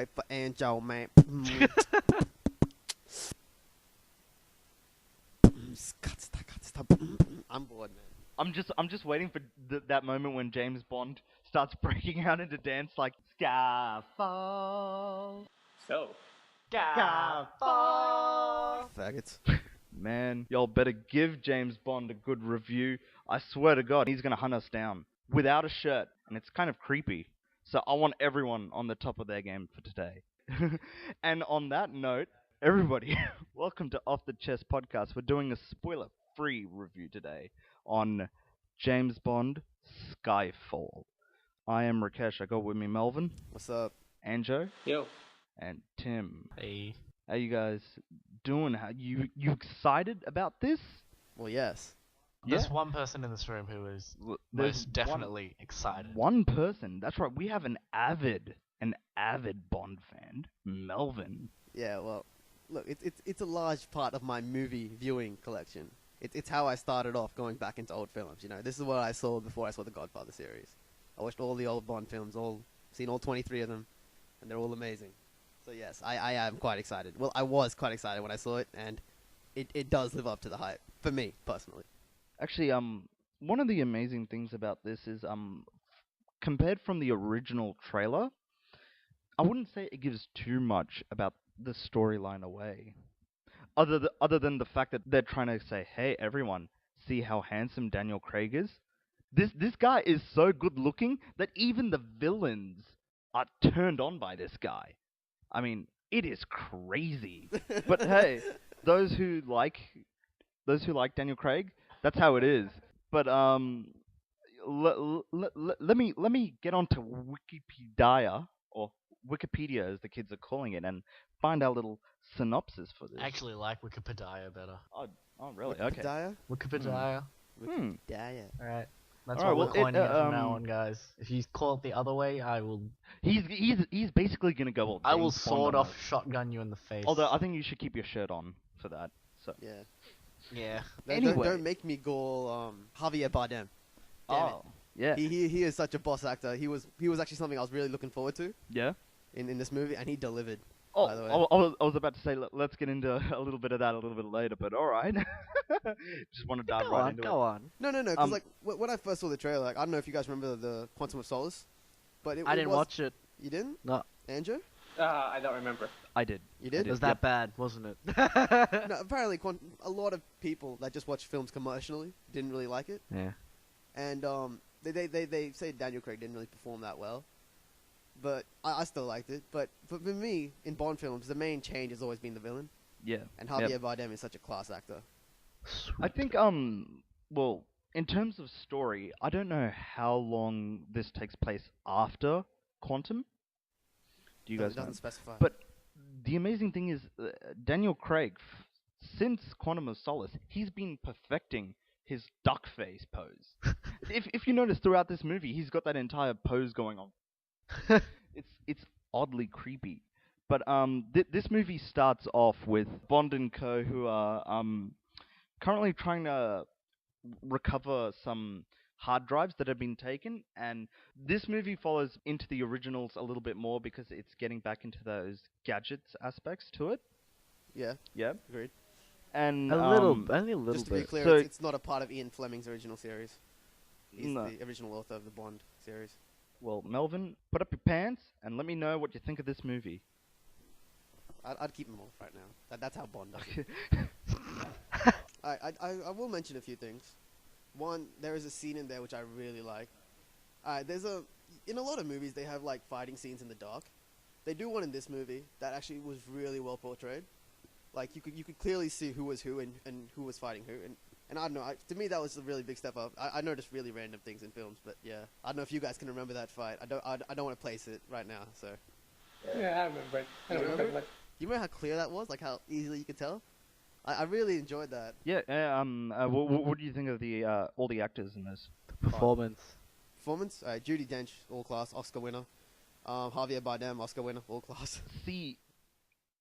Wait for Angel, man. I'm bored, man. I'm just waiting for that moment when James Bond starts breaking out into dance like Skyfall. So, Skyfall. Faggots. Man, y'all better give James Bond a good review. I swear to God, he's gonna hunt us down without a shirt, and it's kind of creepy. So I want everyone on the top of their game for today. And on that note, everybody, welcome to Off the Chest Podcast. We're doing a spoiler-free review today on James Bond Skyfall. I am Rakesh. I got with me Melvin, What's up? Anjo, yo, and Tim. Hey. How you guys doing? How you excited about this? Well, yes. There's one person in this room who is There's most definitely excited. One person. That's right. We have an avid Bond fan, Melvin. Yeah, well, look, it's a large part of my movie viewing collection. It's how I started off going back into old films. You know, this is what I saw before I saw the Godfather series. I watched all the old Bond films, seen all 23 of them, and they're all amazing. So yes, I am quite excited. Well, I was quite excited when I saw it, and it does live up to the hype for me personally. Actually, one of the amazing things about this is, compared from the original trailer, I wouldn't say it gives too much about the storyline away. Other than the fact that they're trying to say, hey, everyone, see how handsome Daniel Craig is? This guy is so good looking that even the villains are turned on by this guy. I mean, it is crazy. But hey, those who like Daniel Craig, that's how it is. But let me get onto Wikipedia, or Wikipedia as the kids are calling it, and find our little synopsis for this. I actually like Wikipedia better. Oh really? Okay. Wikipedia? Wikipedia. Wikipedia. Alright. That's Alright, what well, we're coining it from um, now on, guys. If you call it the other way, I will He's basically gonna go all I will James Bond sword on off it. shotgun you in the face. Although I think you should keep your shirt on for that. So. Yeah. Yeah. Anyway. Don't make me go Javier Bardem. Damn it. Yeah. He is such a boss actor. He was actually something I was really looking forward to Yeah. in this movie, and he delivered. Oh, by the way. I was about to say let's get into a little bit of that a little bit later, but all right. Just want to dive right into Go on. No, because like when I first saw the trailer, like I don't know if you guys remember the Quantum of Solace, but I didn't watch it. You didn't? No. Andrew? I don't remember. I did. You did? It was that bad, wasn't it? No, apparently a lot of people that just watch films commercially didn't really like it, Yeah. and they say Daniel Craig didn't really perform that well, but I still liked it. But for me, in Bond films, the main change has always been the villain, Yeah. and Javier Yep. Bardem is such a class actor. I think well, in terms of story, I don't know how long this takes place after Quantum. Do you No, guys it know? doesn't specify. But the amazing thing is, Daniel Craig, since Quantum of Solace, he's been perfecting his duck face pose. if you notice throughout this movie, he's got that entire pose going on. It's oddly creepy. But this movie starts off with Bond and Co, who are currently trying to recover some hard drives that have been taken, and this movie follows into the originals a little bit more because it's getting back into those gadgets aspects to it. Yeah, Yeah. agreed. And only a little Just to be bit. clear, So- it's not a part of Ian Fleming's original series. He's No. the original author of the Bond series. Well, Melvin, put up your pants and let me know what you think of this movie. I'd keep them off right now. That's how Bond does it. I will mention a few things. One, there is a scene in there which I really like. In a lot of movies they have like fighting scenes in the dark. They do one in this movie that actually was really well portrayed. Like you could clearly see who was who and who was fighting who, and I don't know. To me that was a really big step up. I noticed really random things in films, but yeah, I don't know if you guys can remember that fight. I don't want to place it right now. So Yeah, I remember it. I You don't remember? remember much. you remember how clear that was? Like how easily you could tell. I really enjoyed that. Yeah. What do you think of the all the actors in this? Performance. Performance, Judi Dench, all class, Oscar winner. Javier Bardem, Oscar winner, all class. See,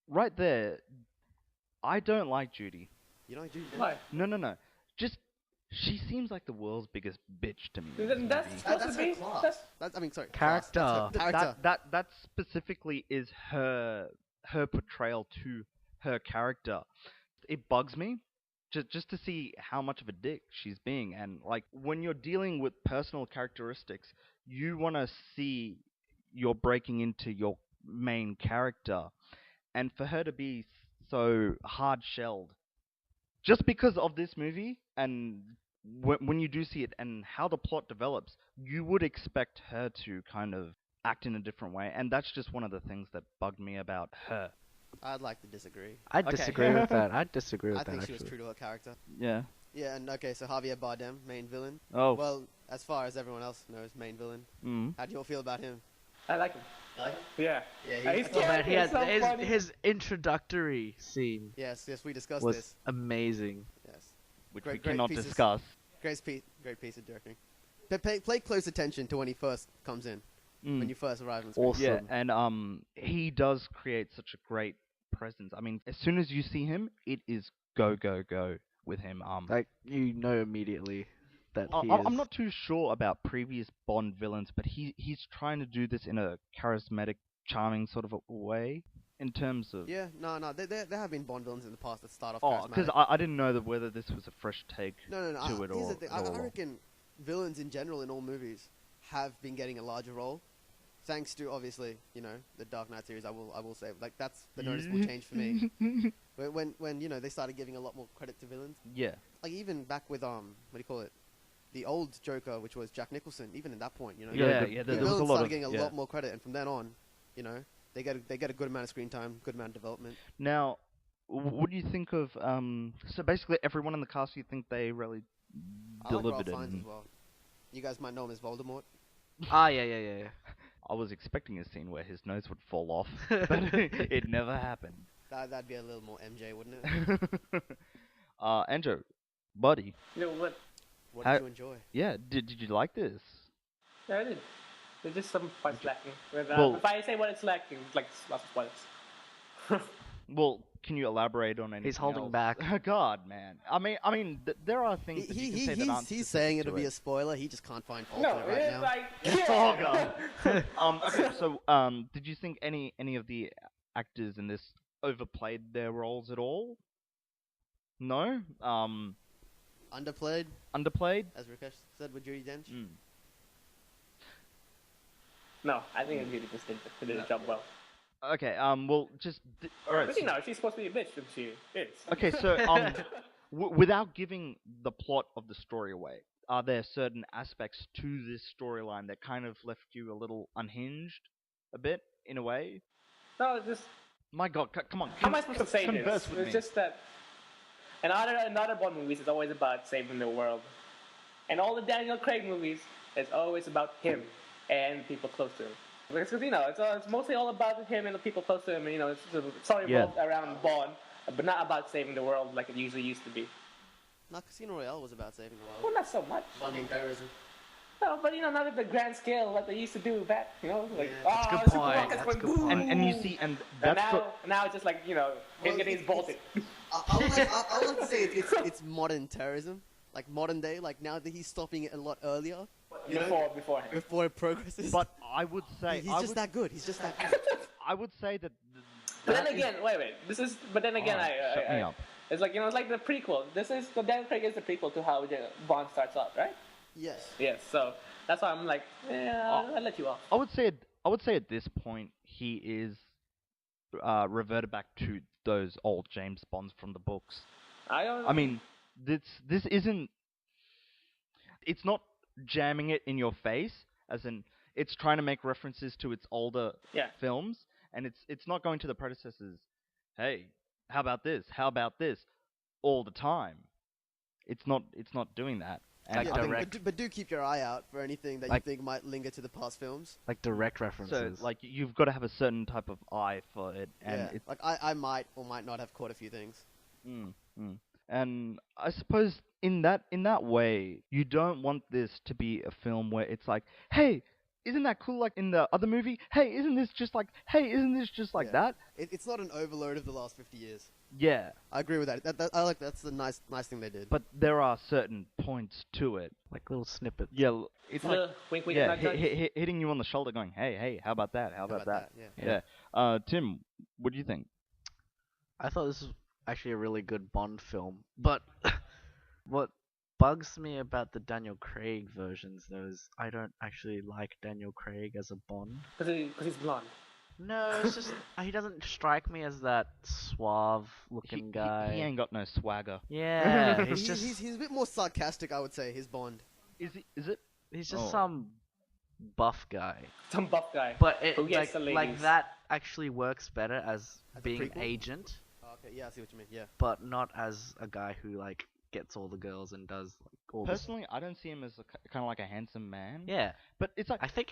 right there, I don't like Judy. You know, Judi Dench? Why? No. Just She seems like the world's biggest bitch to me. in this That's movie. supposed That's to her be. class. That's, That's, I mean, sorry. Character. Class. That's her character. That specifically is her portrayal to her character. It bugs me just to see how much of a dick she's being, and like when you're dealing with personal characteristics, you want to see you're breaking into your main character, and for her to be so hard shelled just because of this movie, and when you do see it and how the plot develops, you would expect her to kind of act in a different way, and that's just one of the things that bugged me about her. I'd like to disagree. I'd Okay. disagree with that. I'd disagree with I that think she was actually. true to her character. Yeah. Yeah, and okay, so Javier Bardem, main villain. Oh. Well, as far as everyone else knows, main villain. Mm. How do you all feel about him? I like him. Like? Yeah. Yeah, He's Oh man, he had so his, funny. his introductory scene Yes, we discussed was this. amazing. Yes, Which Great- we great cannot pieces. discuss. great piece of directing. But play close attention to when he first comes in, when you first arrive on screen. Awesome. Yeah, and he does create such a great presence. I mean, as soon as you see him, it is go go go with him. Like you know immediately that he I'm is. not too sure about previous Bond villains, but he's trying to do this in a charismatic, charming sort of a way. In terms of Yeah, no, there have been Bond villains in the past that start off oh, because charismatic. I didn't know that whether this was a fresh take No. to it Here's or the thing. I reckon villains in general in all movies have been getting a larger role, thanks to obviously the Dark Knight series. I will say like that's the noticeable change for me. When they started giving a lot more credit to villains. Yeah. Like even back with what do you call it? The old Joker, which was Jack Nicholson. Even at that point, Yeah, the there villains was a lot started of getting a yeah. lot more credit, and from then on, they get a good amount of screen time, good amount of development. Now, what do you think of so basically everyone in the cast? You think they really I like delivered Ralph it? Fiennes and- as well. You guys might know him as Voldemort. Ah, yeah. I was expecting a scene where his nose would fall off, but it never happened. That'd be a little more MJ, wouldn't it? Andrew, buddy, You know what? What How- did you enjoy? yeah, did you like this? Yeah, I did. There's just some parts lacking. But, Well- if I say what it's lacking, it's like lots of spoilers. Well, can you elaborate on anything? He's holding else? back. God, man. I mean, there are things that you can say that aren't He's specific saying to it'll be it. a spoiler. He just can't find fault No, in it right it's now. like Oh god. Okay, so did you think any of the actors in this overplayed their roles at all? No. Underplayed, Underplayed. as Rakesh said with Judi Dench. Mm. No, I think he just did the job well. Okay. Well, just all right. But you know, she's supposed to be a bitch, and she is. Okay, so without giving the plot of the story away, are there certain aspects to this storyline that kind of left you a little unhinged, a bit in a way? No, it's just My God, come on. how am I supposed to say converse this? with It's me. just that in other Bond movies, it's always about saving the world, and all the Daniel Craig movies, it's always about him and people close to him. Because it's mostly all about him and the people close to him. And, it's a story Yeah. revolved around Bond, but not about saving the world like it usually used to be. No, Casino Royale was about saving the Well, world. not so much. Funding terrorism. No, but not at the grand scale like they used to do back. Like Yeah. That's a good super point, rockets that's went a good boom. point. And you see, and And that's now it's just like him getting his it's- bolted. I would like to say it's modern terrorism, like modern day. Like now that he's stopping it a lot earlier, Beforehand. before it progresses. But I would say he's just that good. He's just that good. I would say that. But then that is- again, wait. But then again, Alright, shut me up. It's like it's like the prequel. The Daniel Craig is the prequel to how Bond starts off, right? Yes. Yes. So that's why I'm like, I'll let you off. I would say at this point he is reverted back to those old James Bonds from the books. I mean, this isn't. It's not jamming it in your face, as in it's trying to make references to its older Yeah. films, and it's not going to the predecessors. Hey, how about this? How about this? All the time. It's not doing that. And Like Yeah, I think- direct- but do keep your eye out for anything that Like- you think might linger to the past films. Like direct so references. like you've got to have a certain type of eye for it, and Yeah. it's Like I might or might not have caught a few things. And I suppose in that way, you don't want this to be a film where it's like, hey, isn't that cool? Like in the other movie, hey, isn't this just like, hey, isn't this just like Yeah. that? It's not an overload of the last 50 years. Yeah, I agree with that. I like that's the nice thing they did. but there are certain points to it. Like little snippets. Yeah, it's like Wink, wink, yeah, nudge, nudge. hitting you on the shoulder, going, hey, how about that? How about that? Yeah. Yeah. Tim, what do you think? I thought this was actually a really good Bond film, but what bugs me about the Daniel Craig versions though is I don't actually like Daniel Craig as a Bond. Because he's blonde. No, it's just he doesn't strike me as that suave He, looking guy. he ain't got no swagger. Yeah, he's He's, just he's a bit more sarcastic, I would say. His Bond. Is he? Is it? he's just Oh. some buff guy. Some buff guy. But it Who gets the like ladies. that actually works better as As a being prequel? agent, Okay, yeah, I see what you mean. Yeah. but not as a guy who like gets all the girls and does like all this. Personally, I don't see him as kind of like a handsome man. Yeah, But it's like I think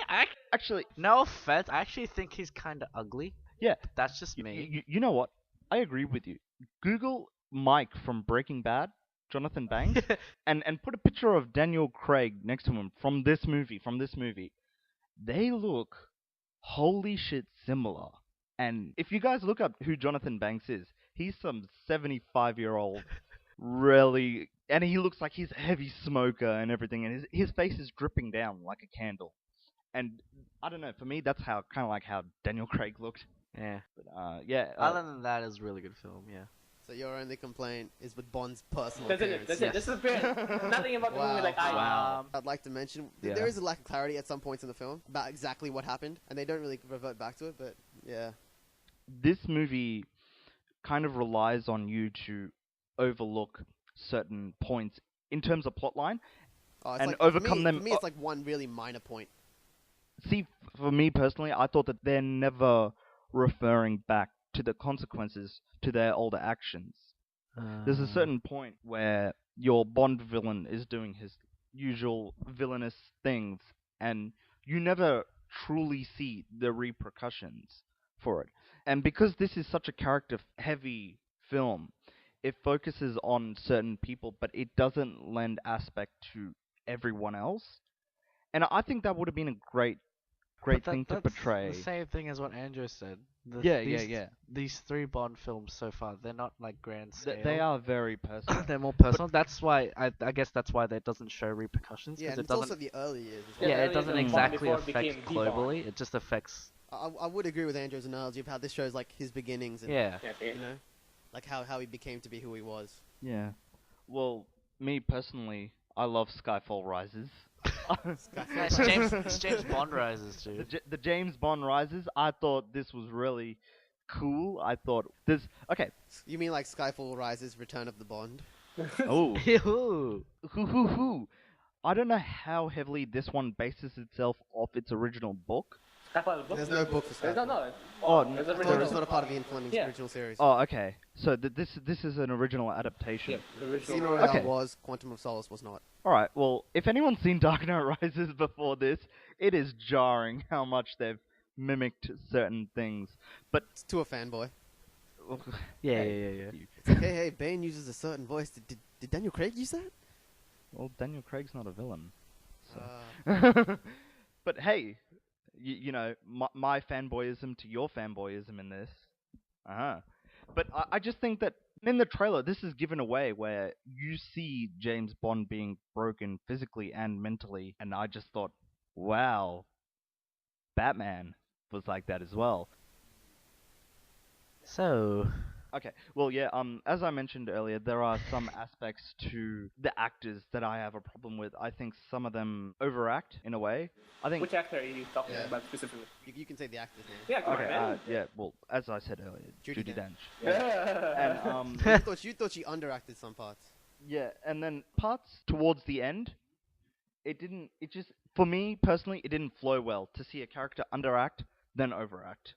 actually, no offense, I actually think he's kind of ugly. yeah. But that's just me. You know what? I agree with you. Google Mike from Breaking Bad, Jonathan Banks, and put a picture of Daniel Craig next to him from this movie. They look holy shit similar. And if you guys look up who Jonathan Banks is, he's some 75-year-old, really, and he looks like he's a heavy smoker and everything, and his face is dripping down like a candle. And I don't know, for me, that's how kind of like how Daniel Craig looked. Yeah. But yeah. Other than that, it's a really good film. Yeah. So your only complaint is with Bond's personal That's appearance. it. That's it. This is fair. Nothing about the movie like I. Wow. I'd like to mention Yeah. there is a lack of clarity at some points in the film about exactly what happened, and they don't really revert back to it. But yeah, This movie kind of relies on you to overlook certain points in terms of plotline. oh, it's And like, overcome for me, them- For me, it's like one really minor point. See, for me personally, I thought that they're never referring back to the consequences to their older actions. There's a certain point where your Bond villain is doing his usual villainous things, and you never truly see the repercussions for it. And because this is such a character-heavy film, it focuses on certain people, but it doesn't lend aspect to everyone else. And I think that would have been a great thing to that's portray. the same thing as what Andrew said. Yeah. These three Bond films so far, they're not like grand scale. They are very personal. They're more personal. That's why I guess that's why that doesn't show repercussions Yeah, because and it it's also doesn't. the early years. As Yeah, well. Yeah, it earlier doesn't than Bond exactly before it affect became the Bond. globally. It just affects. I would agree with Andrew's analogy of how this shows like his beginnings and Yeah. Yeah, you know, like how he became to be who he was. Yeah. Well, me personally, I love Skyfall Rises. It's James Bond rises too. The James Bond Rises, I thought this was really cool. I thought this. Okay. You mean like Skyfall Rises, Return of the Bond? Oh. Ew. Hoo. I don't know how heavily this one bases itself off its original book. There's no book for Skyfall. No. Oh, There's no, a So original. it's not a part of Ian Fleming's Yeah. original series. Oh, okay. So this is an original adaptation. Yep, the original. Casino Royale Okay. was, Quantum of Solace was not. All right. Well, if anyone's seen Dark Knight Rises before this, it is jarring how much they've mimicked certain things. But It's to a fanboy. Yeah. hey, It's like, hey, Bane uses a certain voice. Did Daniel Craig use that? Well, Daniel Craig's not a villain. So. Uh, But hey, you know, my fanboyism to your fanboyism in this. But I just think that in the trailer, this is given away where you see James Bond being broken physically and mentally, and I just thought, wow, Batman was like that as well. So. Okay, well, yeah, as I mentioned earlier, there are some aspects to the actors that I have a problem with. I think some of them overact in a way. I think. Which actor are you talking Yeah. about specifically? you can say the actor's name. Yeah, come Okay, on, man. yeah, well, as I said earlier, Judi Judi Dench. Dench. And You thought she underacted some parts. yeah, and then parts towards the end, it just for me personally, it didn't flow well to see a character underact then overact,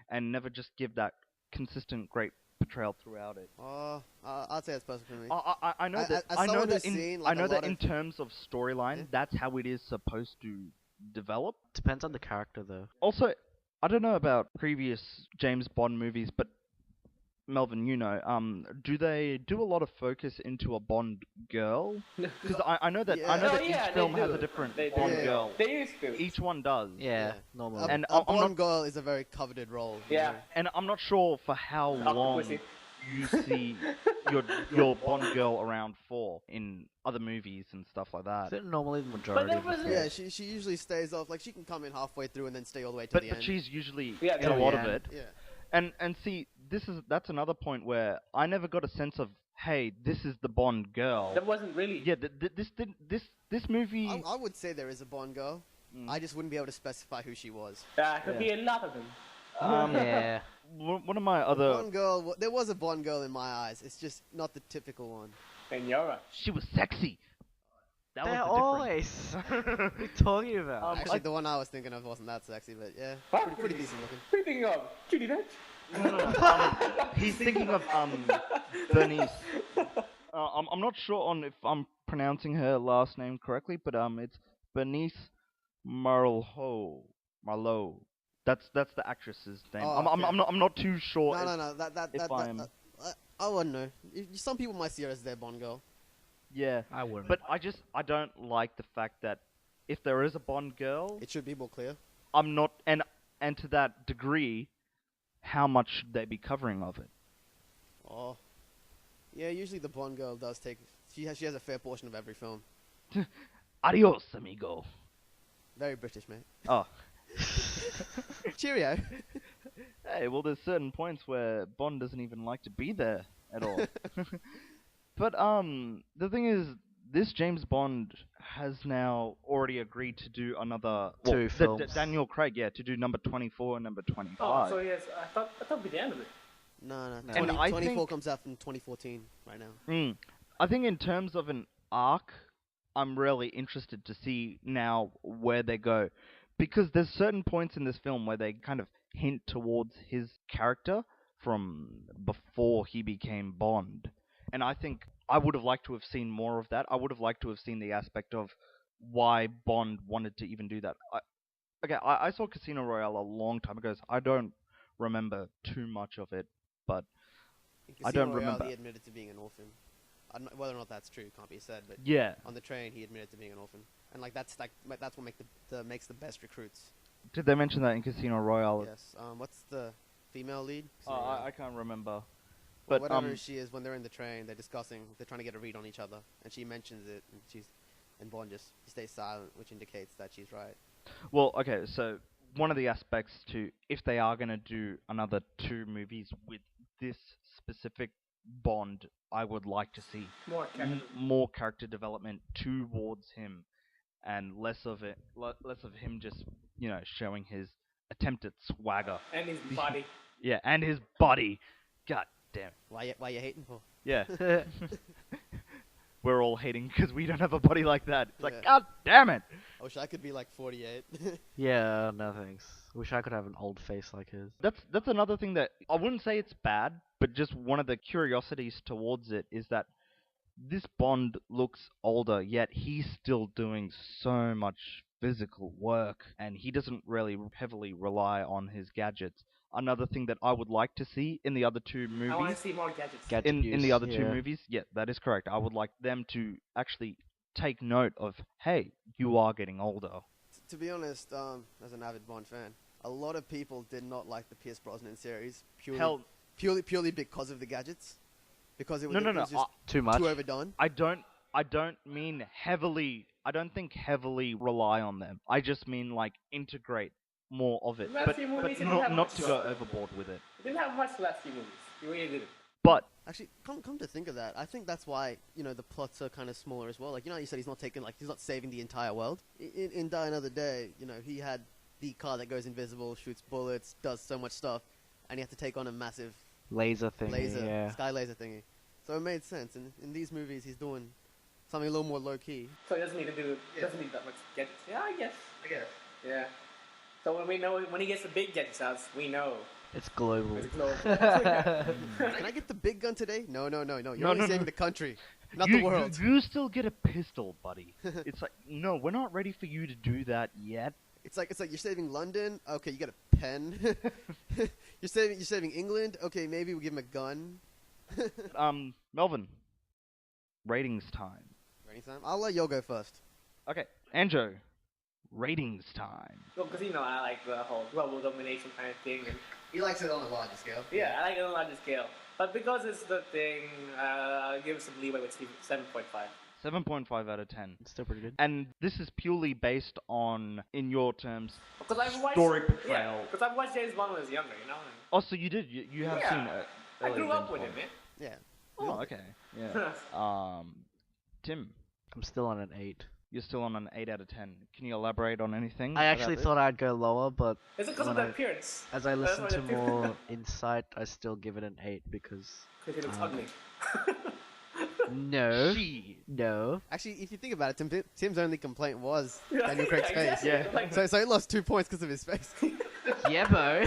and never just give that consistent great portrayal throughout it. I'd say that's perfect for me. I know that As I know someone that who's in seen, like, I know a that lot in of- terms of storyline, Yeah. that's how it is supposed to develop. Depends on the character though. Also, I don't know about previous James Bond movies, but Melvin, do they do a lot of focus into a Bond girl? Because I know that Yeah. Oh, each yeah, they film has do. a different They do. Bond Yeah. girl. They used to. Each one does. Yeah, A, normally. And a I'm not- Bond girl is a very coveted role. you Yeah. know? And I'm not sure for how long Octopussy. you see your Bond girl around for in other movies and stuff like I that. think normally the majority there of the was- Yeah, films. she usually stays off. Like she can come in halfway through and then stay all the way to But the but end. she's usually Yeah, in a till lot the of end. it. Yeah. And see, that's another point where I never got a sense of, hey, this is the Bond girl. That wasn't really. Yeah, this movie. I would say there is a Bond girl. Mm. I just wouldn't be able to specify who she was. Could be a lot of them. Yeah. One of my other. Bond girl. There was a Bond girl in my eyes. It's just not the typical one. And you're right. She was sexy. That They're was the difference. always. What are you talking about? Actually, the one I was thinking of wasn't that sexy, but yeah, What? pretty decent looking. What are you thinking of? Judy Dench? No. He's thinking of Bernice. I'm not sure on if I'm pronouncing her last name correctly, but it's Bernice Marlowe. That's the actress's name. Oh, I'm okay. I'm not too sure. No. I wouldn't know. Some people might see her as their Bond girl. Yeah, I wouldn't. but I don't like the fact that if there is a Bond girl, It should be more clear. I'm not, and to that degree, how much should they be covering of it? Oh, yeah. Usually the Bond girl does take. She has a fair portion of every film. Adios, amigo. Very British, mate. Oh. Cheerio. Hey, well, there's certain points where Bond doesn't even like to be there at all. But the thing is, this James Bond has now already agreed to do another Two films. Daniel Craig, yeah, to do number 24 and number 25. Oh, so yes, I thought it'd be the end of it. No. No. 20, And I 24 think- comes out in 2014 right now. I think in terms of an arc, I'm really interested to see now where they go, because there's certain points in this film where they kind of hint towards his character from before he became Bond, and I think I would have liked to have seen more of that. I would have liked to have seen the aspect of why Bond wanted to even do that. I saw Casino Royale a long time ago, so I don't remember too much of it, but In I Casino don't Royale, remember. He admitted to being an orphan. Whether or not that's true can't be said, but yeah. on the train he admitted to being an orphan, and that's what makes the best recruits. Did they mention that in Casino Royale? Yes. What's the female lead? I can't remember. Well, But whatever she is, when they're in the train, they're trying to get a read on each other, and she mentions it, and Bond just stays silent, which indicates that she's right. well, okay, so one of the aspects to if they are gonna do another 2 movies with this specific Bond, I would like to see More character. more character development towards him, and less of him just showing his attempted swagger. And his body. Yeah, and his body. God damn. Why you hating for? Yeah. We're all hating because we don't have a body like that. It's like, Yeah. God damn it! I wish I could be like 48. Yeah, no thanks. Wish I could have an old face like his. That's another thing that I wouldn't say it's bad, but just one of the curiosities towards it is that this Bond looks older, yet he's still doing so much physical work, and he doesn't really heavily rely on his gadgets. Another thing that I would like to see in the other 2 I want to movies, see more gadgets. Gadget in the use, other 2 yeah. movies, yeah, that is correct. I would like them to actually take note of, hey, you are getting older. To be honest, as an avid Bond fan, a lot of people did not like the Pierce Brosnan series purely because of the gadgets, because it was, No. it was just Too much. too overdone. I don't mean heavily. I don't think heavily rely on them. I just mean like integrate more of it, Last but few movies didn't not have not much to go stuff. overboard with it. It didn't have much the last few movies. You really didn't. But Actually, come to think of that, I think that's why the plots are kind of smaller as well. Like you said, he's not saving the entire world. In Die Another Day, he had the car that goes invisible, shoots bullets, does so much stuff, and he had to take on a massive Laser thing. laser, Yeah. sky laser thingy. So it made sense. And in these movies, he's doing something a little more low key. So he doesn't need to do. Doesn't need that much gadgets. Yeah, I guess. Yeah. So when he gets the big gadgets out, we know It's global. it's global. Can I get the big gun today? No. You're only saving the country, not the world. You still get a pistol, buddy. It's like, no, we're not ready for you to do that yet. It's like you're saving London. Okay, you get a pen. You're saving England. Okay, maybe we give him a gun. Melvin. Ratings time. Rating time. I'll let Yo go first. Okay, Anjo. Ratings time. Well, because I like the whole global domination kind of thing, and He likes it on a larger scale. yeah, I like it on a larger scale. But because it's the thing, I'll give it some leeway with 7.5. 7.5 out of 10. It's still pretty good. And this is purely based on, in your terms, Because I've watched story portrayal. because I've watched James Bond when I was younger, you know. And Oh, so you did. You have Yeah. seen I earlier grew up James with him, Bond. man. Yeah. Oh, okay. Yeah. Tim, I'm still on an 8. you're still on an 8 out of 10. Can you elaborate on anything? I about actually this? thought I'd go lower, but Is it because of when the appearance? as I That's listen why to the appearance- more insight, I still give it an 8 because Because he looks Um, ugly. no, She. no. Actually, if you think about it, Tim's only complaint was Yeah, Daniel Craig's face. exactly. Yeah. Like, So he lost 2 points because of his face. Yeah, Bo.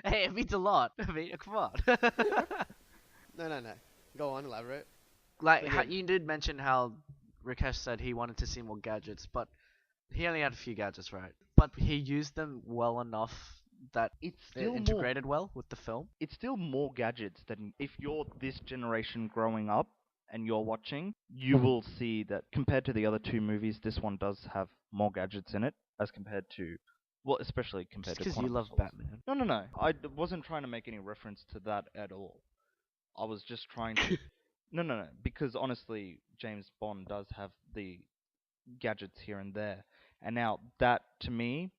Hey, it means a lot. I mean, come on. No. Go on, elaborate. Like, Yeah. you did mention how Rakesh said he wanted to see more gadgets, but he only had a few gadgets, right? But he used them well enough that It's it still more. integrated well with the film. It's still more gadgets than if you're this generation growing up and you're watching. You will see that compared to the other two movies, this one does have more gadgets in it as compared to, well, especially compared Just to. because you Quantum love of Solace. Batman. No. Wasn't trying to make any reference to that at all. I was just trying to. No. Because honestly, James Bond does have the gadgets here and there. And now that, to me,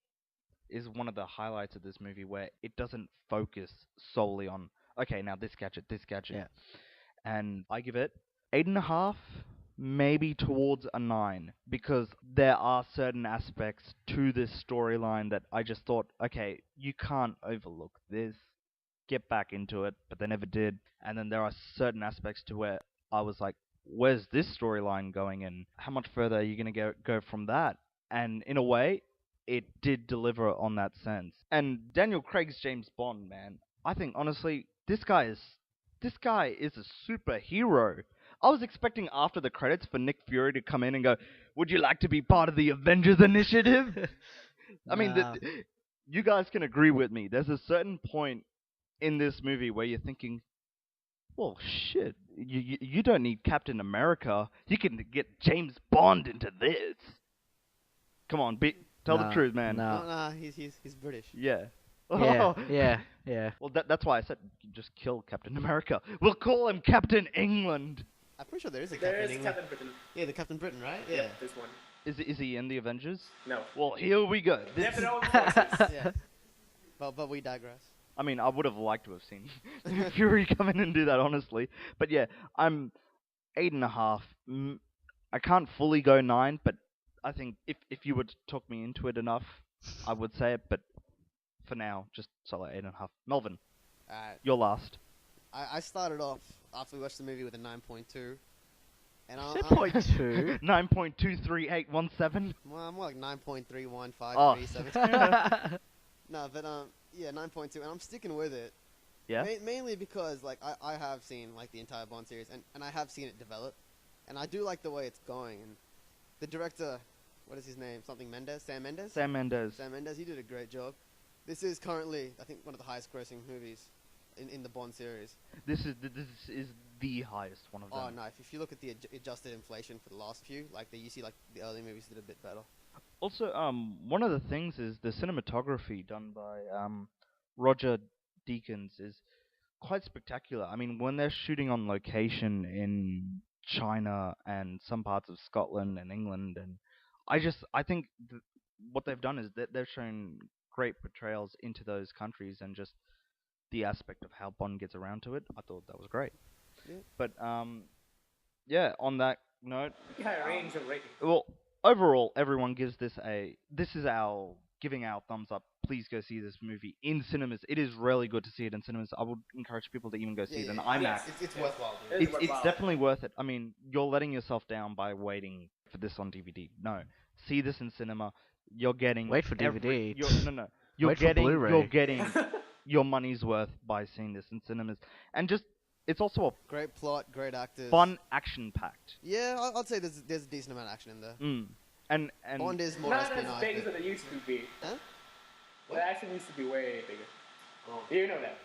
is one of the highlights of this movie where it doesn't focus solely on, okay, now this gadget. Yeah. And I give it 8.5, maybe towards a 9, because there are certain aspects to this storyline that I just thought, okay, you can't overlook this. Get back into it, but they never did. And then there are certain aspects to where I was like, where's this storyline going, and how much further are you going to go from that? And in a way, it did deliver on that sense. And Daniel Craig's James Bond, man, I think honestly, this guy is a superhero. I was expecting after the credits for Nick Fury to come in and go, "Would you like to be part of the Avengers Initiative?" I mean, Nah. you guys can agree with me. There's a certain point in this movie where you're thinking, well, shit, you don't need Captain America. You can get James Bond into this. Come on, tell the Nah, truth, man. nah. Nah, he's British. Yeah. Yeah. Well, that's why I said just kill Captain America. We'll call him Captain England. I'm pretty sure there is a there Captain is England. Captain Britain. Yeah, the Captain Britain, right? Yeah. This one. Is he in the Avengers? No. Well, here we go. They This have their is- own forces. Yeah. But we digress. I mean, I would have liked to have seen Fury come in and do that, honestly. But yeah, I'm 8.5. I can't fully go 9, but I think if you were to talk me into it enough, I would say it. But for now, just solid 8.5. Melvin, Alright. you're last. I started off after we watched the movie with a 9.2. And You said point 2. 9.23817. Well, I'm more like 9.31537. Oh. No, but yeah, 9.2, and I'm sticking with it. Yeah. Mainly because like I have seen like the entire Bond series, and I have seen it develop, and I do like the way it's going. And the director, what is his name? Something Mendes? Sam Mendes? Sam Mendes. Sam Mendes. He did a great job. This is currently, I think, one of the highest-grossing movies in the Bond series. This is the highest one of them. Oh no! If you look at the adjusted inflation for the last few, like you see, like the early movies did a bit better. Also, one of the things is the cinematography done by Roger Deakins is quite spectacular. I mean, when they're shooting on location in China and some parts of Scotland and England, and I think what they've done is that they've shown great portrayals into those countries and just the aspect of how Bond gets around to it. I thought that was great. Yeah. But yeah, on that note, High range of rating. well, overall, everyone gives this giving our thumbs up. Please go see this movie in cinemas. It is really good to see it in cinemas. I would encourage people to even go see it in IMAX. Yes. It's worthwhile. Dude. It is It's worthwhile. definitely worth it. I mean, you're letting yourself down by waiting for this on DVD. No, see this in cinema. You're getting Wait for DVD. No. You're Wait for getting Blu-ray. your money's worth by seeing this in cinemas, and just it's also a Great plot, great actors. fun action-packed. Yeah, I'd say there's a decent amount of action in there. And Bond is more Not as espionage. big as but- it used to be. Huh? The accent needs to be way bigger. You know that.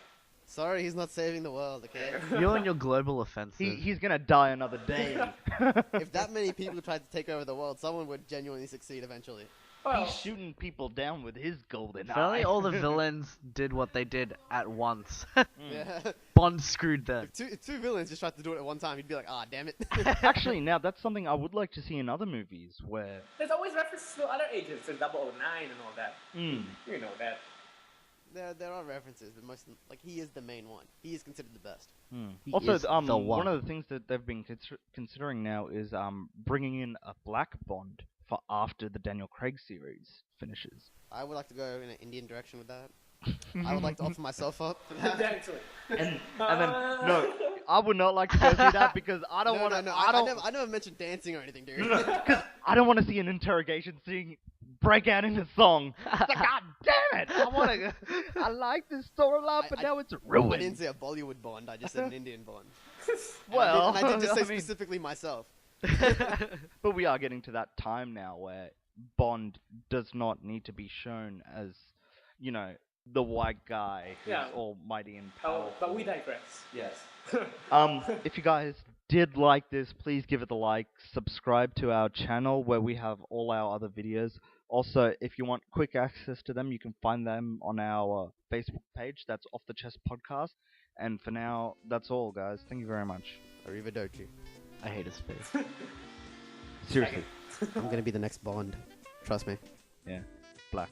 Sorry, he's not saving the world, okay? You and your global offensive. He's gonna die another day. If that many people tried to take over the world, someone would genuinely succeed eventually. Well, He's shooting people down with his golden If only eye. all the villains did what they did at once. Yeah. Bond screwed them. If two villains just tried to do it at one time, he'd be like, ah, damn it. Actually, now that's something I would like to see in other movies where. there's always references to other agents in 009 and all that. Mm, You know that. There are references, but most like he is the main one. He is considered the best. He Also, is the one one. of the things that they've been considering now is bringing in a black Bond for after the Daniel Craig series finishes. I would like to go in an Indian direction with that. I would like to offer myself up for that. Exactly. And then no, I would not like to go see that because I don't want to. No, I don't. I never mentioned dancing or anything, dude. Because I don't want to see an interrogation scene break out into song. It's like, God damn it! I want to. I like this storyline, but now it's I didn't ruined. say a Bollywood Bond. I just said an Indian Bond. Well, and I did just say I mean, specifically myself. but we are getting to that time now where Bond does not need to be shown as, you know, the white guy who's Yeah. almighty and Oh, powerful. but we digress. Yes. If you guys did like this, please give it a like. Subscribe to our channel where we have all our other videos. Also, if you want quick access to them, you can find them on our Facebook page. That's Off the Chest Podcast. And for now, that's all, guys. Thank you very much. Arrivederci. I hate his face. Seriously. I'm gonna be the next Bond. Trust me. Yeah. Black.